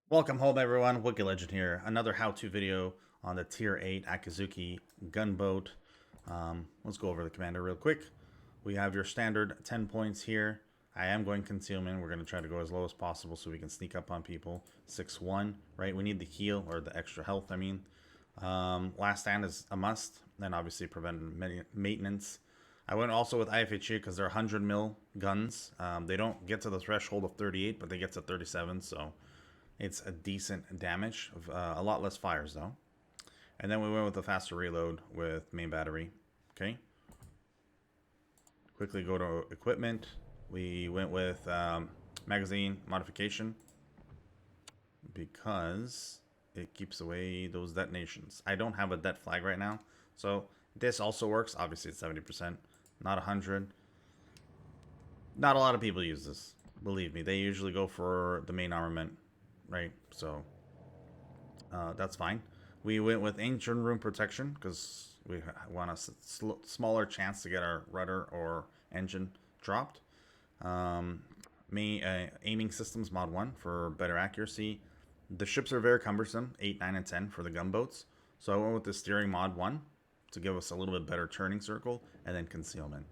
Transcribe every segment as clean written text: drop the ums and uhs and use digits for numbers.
Welcome home, everyone. Wookie Legend here. Another how-to video on the Tier 8 Akizuki Gunboat. Let's go over the commander real quick. We have your standard 10 points here. I am going concealment. We're going to try to go as low as possible so we can sneak up on people. 6-1, right? We need the heal, or the extra health, I mean. Last stand is a must. Then obviously prevent maintenance. I went also with ifhe because they're 100 mil guns. They don't get to the threshold of 38, but they get to 37, so it's a decent damage. A lot less fires, though. And then we went with a faster reload with main battery. Okay. Quickly go to equipment. We went with magazine modification because it keeps away those detonations. I don't have a det flag right now, so this also works. Obviously, it's 70%, not 100. Not a lot of people use this. Believe me, they usually go for the main armament, right? So that's fine. We went with engine room protection because we want a smaller chance to get our rudder or engine dropped. Aiming systems mod 1 for better accuracy. The ships are very cumbersome, 8, 9, and 10 for the gunboats. So I went with the steering mod 1 to give us a little bit better turning circle, and then concealment.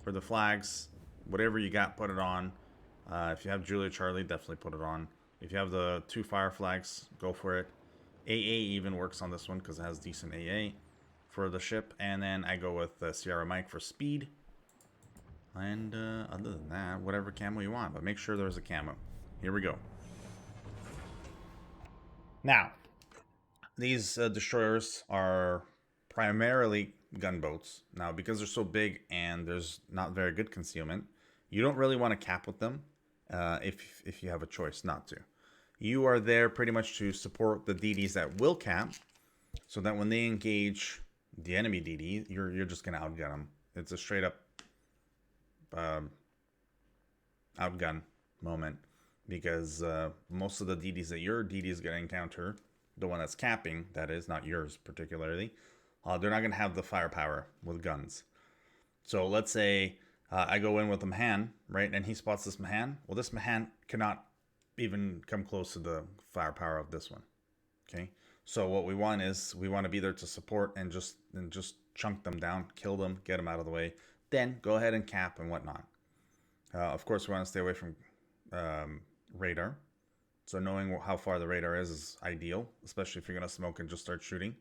For the flags, whatever you got, put it on. If you have Julia Charlie, definitely put it on. If you have the 2 fire flags, go for it. AA even works on this one because it has decent AA for the ship. And then I go with the Sierra Mike for speed. And other than that, whatever camo you want. But make sure there's a camo. Here we go. Now, these destroyers are primarily gunboats. Now, because they're so big and there's not very good concealment, you don't really want to cap with them if you have a choice not to. You are there pretty much to support the DDs that will cap, so that when they engage the enemy DD, you're just going to outgun them. It's a straight up outgun moment, because most of the DDs that your DD is going to encounter, the one that's capping, that is, not yours particularly, they're not going to have the firepower with guns. So let's say I go in with a Mahan, right, and he spots this Mahan. Well, this Mahan cannot even come close to the firepower of this one. Okay, so what we want is we want to be there to support and just chunk them down, kill them, get them out of the way. Then go ahead and cap and whatnot. Of course, we want to stay away from radar. So knowing how far the radar is ideal, especially if you're going to smoke and just start shooting.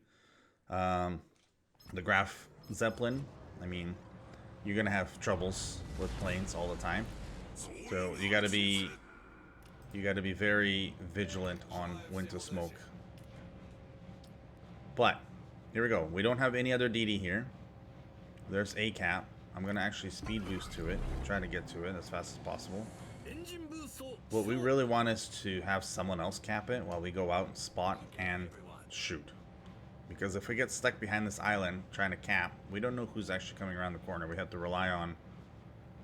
The Graf Zeppelin, I mean, you're going to have troubles with planes all the time. So you got to be very vigilant on when to smoke. But here we go. We don't have any other DD here. There's a cap. I'm going to actually speed boost to it, try to get to it as fast as possible. What we really want is to have someone else cap it while we go out and spot and shoot. Because if we get stuck behind this island trying to cap, we don't know who's actually coming around the corner. We have to rely on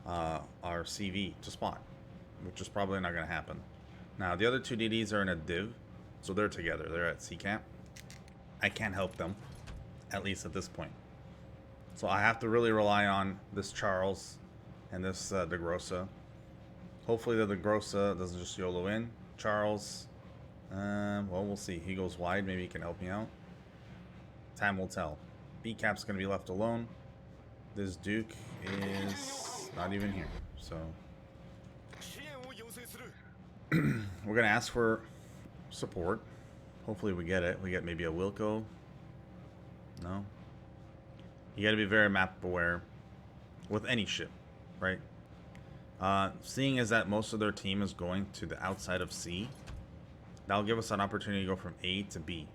our CV to spot, which is probably not going to happen. Now, the other 2 DDs are in a div, so they're together. They're at C cap. I can't help them, at least at this point. So I have to really rely on this Charles and this De Grossa. Hopefully the De Grossa doesn't just YOLO in. Charles, well, we'll see. He goes wide. Maybe he can help me out. Time will tell. B-Cap's going to be left alone. This Duke is not even here. So we're going to ask for support. Hopefully we get it. We get maybe a Wilco. No. You got to be very map aware with any ship, right? Seeing as that most of their team is going to the outside of C, that'll give us an opportunity to go from A to B.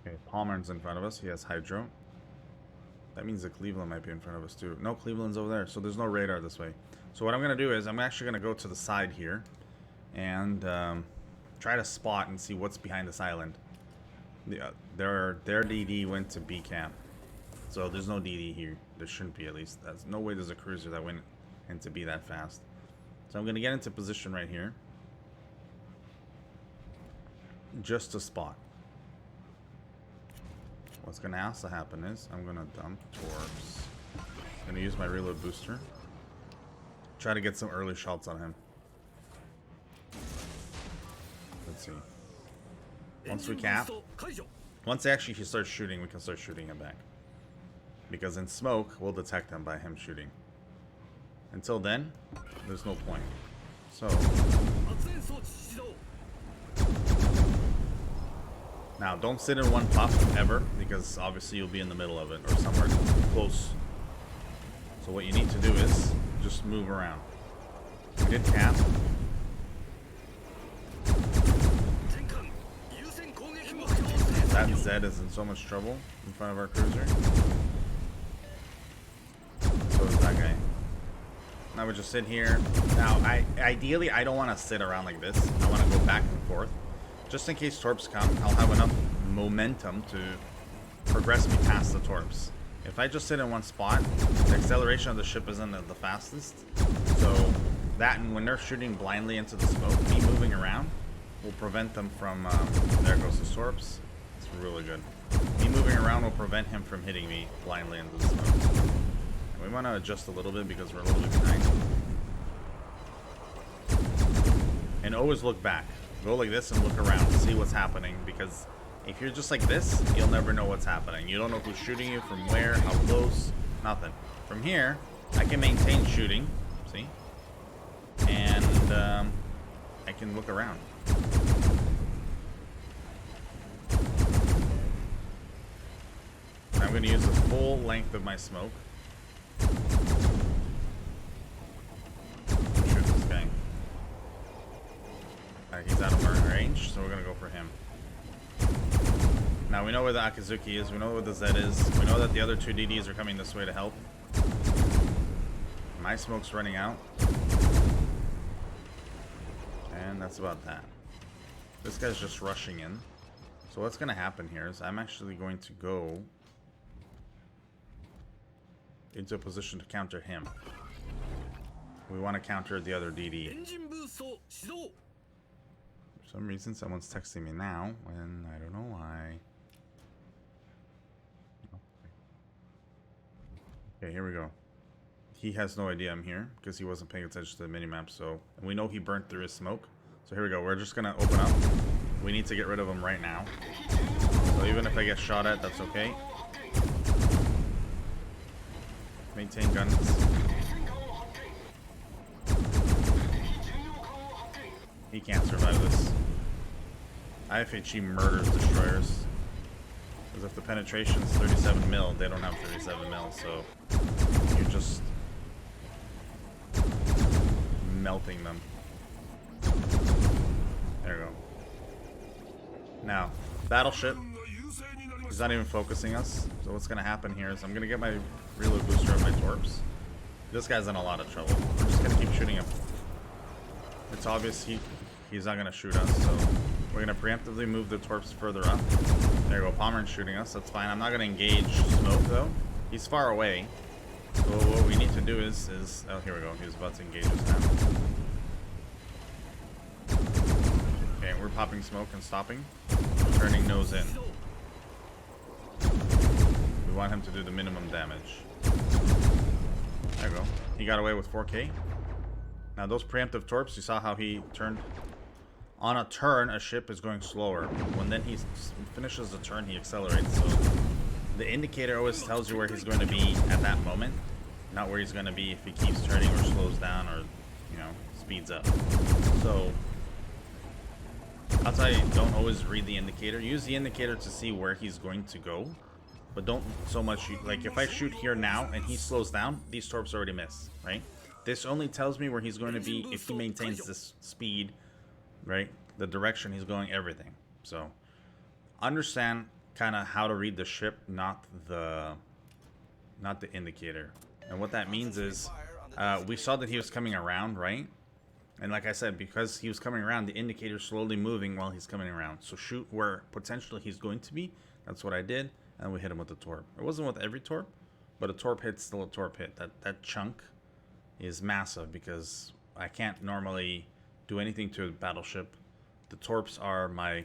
Okay, Palmer's in front of us. He has Hydro. That means that Cleveland might be in front of us too. No, Cleveland's over there, so there's no radar this way. So what I'm going to do is I'm actually going to go to the side here and try to spot and see what's behind this island. Their DD went to B camp, so there's no DD here. There shouldn't be, at least. There's no way there's a cruiser that went into B that fast. So I'm going to get into position right here just to spot. What's gonna also happen is I'm gonna dump torps. I'm gonna use my reload booster. Try to get some early shots on him. Let's see. Once we cap, once actually he starts shooting, we can start shooting him back. Because in smoke, we'll detect him by him shooting. Until then, there's no point. So now don't sit in one puff ever, because obviously you'll be in the middle of it or somewhere close. So what you need to do is just move around. We did cap. That Zed is in so much trouble in front of our cruiser. So is that guy. Now we just sit here. Now, ideally, I don't want to sit around like this. I want to go back and forth. Just in case torps come, I'll have enough momentum to progress me past the torps. If I just sit in one spot, the acceleration of the ship isn't the fastest. So that, and when they're shooting blindly into the smoke, me moving around will prevent them from... there goes the torps. It's really good. Me moving around will prevent him from hitting me blindly into the smoke. And we want to adjust a little bit because we're a little bit behind. And always look back. Go like this and look around to see what's happening, because if you're just like this, you'll never know what's happening. You don't know who's shooting you, from where, how close, nothing. From here, I can maintain shooting, see? And I can look around. I'm going to use the full length of my smoke. Shoot this guy. He's out of range, so we're going to go for him. Now we know where the Akizuki is, we know where the Zed is, we know that the other two DDs are coming this way to help. My smoke's running out. And that's about that. This guy's just rushing in. So what's going to happen here is I'm actually going to go into a position to counter him. We want to counter the other DD. For some reason, someone's texting me now, and I don't know why. Okay, here we go. He has no idea I'm here because he wasn't paying attention to the minimap. So, and we know he burnt through his smoke. So here we go. We're just gonna open up. We need to get rid of him right now. So even if I get shot at, that's okay. Maintain guns. He can't survive this. IFHE murders destroyers. Because if the penetration is 37 mil, they don't have 37 mil, so you're just melting them. There we go. Now, battleship. He's not even focusing us. So what's going to happen here is I'm going to get my reload booster on my torps. This guy's in a lot of trouble. I'm just going to keep shooting him. It's obvious he's not going to shoot us, so we're going to preemptively move the torps further up. There you go, Pomeran's shooting us, that's fine. I'm not going to engage smoke though. He's far away. So what we need to do is oh, here we go, he's about to engage us now. Okay, we're popping smoke and stopping. Turning nose in. We want him to do the minimum damage. There we go. He got away with 4K. Now those preemptive torps, you saw how he turned. On a turn, a ship is going slower. When then he finishes the turn, he accelerates. So the indicator always tells you where he's going to be at that moment, not where he's going to be if he keeps turning or slows down or, you know, speeds up. So I'll tell you, don't always read the indicator. Use the indicator to see where he's going to go, but don't so much, like if I shoot here now and he slows down, these torps already miss, right? This only tells me where he's going to be if he maintains this speed, right? The direction he's going, everything. So understand kind of how to read the ship, not the indicator. And what that means is we saw that he was coming around, right? And like I said, because he was coming around, the indicator's slowly moving while he's coming around. So shoot where potentially he's going to be. That's what I did. And we hit him with the torp. It wasn't with every torp, but a torp hit's still a torp hit. That chunk is massive because I can't normally do anything to a battleship. The torps are my,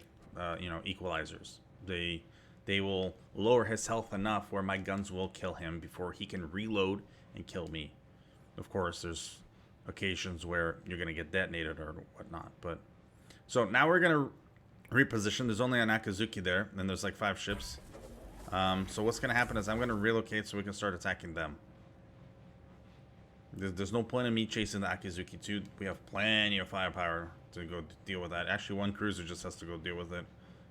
you know, equalizers. They they will lower his health enough where my guns will kill him before he can reload and kill me. Of course, there's occasions where you're going to get detonated or whatnot. But so now we're going to reposition. There's only an Akizuki there, and there's like 5 ships. So what's going to happen is I'm going to relocate so we can start attacking them. There's no point in me chasing the Akizuki too. We have plenty of firepower to go deal with that. Actually, one cruiser just has to go deal with it,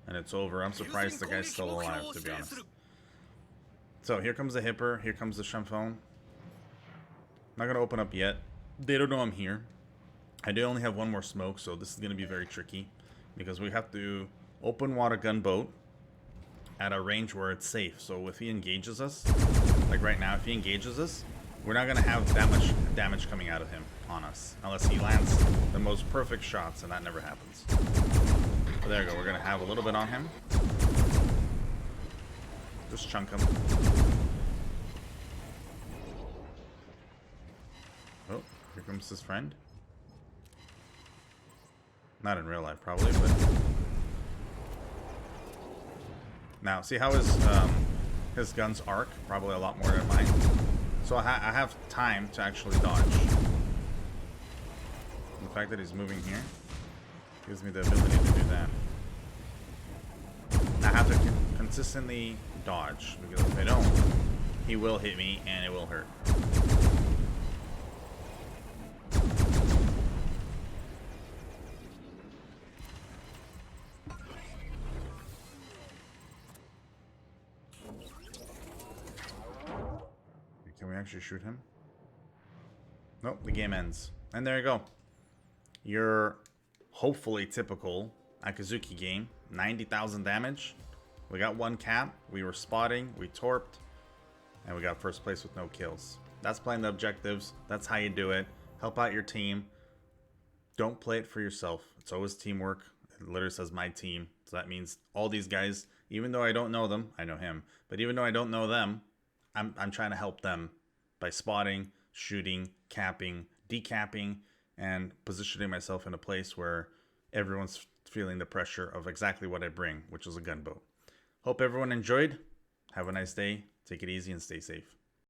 and it's over. I'm surprised the guy's still alive, to be honest. So here comes the Hipper. Here comes the Champhone. Not going to open up yet. They don't know I'm here. I do only have one more smoke, so this is going to be very tricky. Because we have to open water gunboat at a range where it's safe. So if he engages us, like right now, if he engages us, we're not going to have that much damage coming out of him on us. Unless he lands the most perfect shots, and that never happens. But there you go. We're going to have a little bit on him. Just chunk him. Oh, here comes his friend. Not in real life, probably, but... Now, see how his guns arc? Probably a lot more than mine. So I have time to actually dodge. The fact that he's moving here gives me the ability to do that. I have to consistently dodge, because if I don't, he will hit me and it will hurt. Can we actually shoot him? Nope, the game ends. And there you go. Your hopefully typical Akizuki game. 90,000 damage. We got 1 cap. We were spotting. We torped. And we got first place with no kills. That's playing the objectives. That's how you do it. Help out your team. Don't play it for yourself. It's always teamwork. It literally says my team. So that means all these guys, even though I don't know them, I know him. But even though I don't know them, I'm trying to help them by spotting, shooting, capping, decapping, and positioning myself in a place where everyone's feeling the pressure of exactly what I bring, which is a gunboat. Hope everyone enjoyed. Have a nice day. Take it easy and stay safe.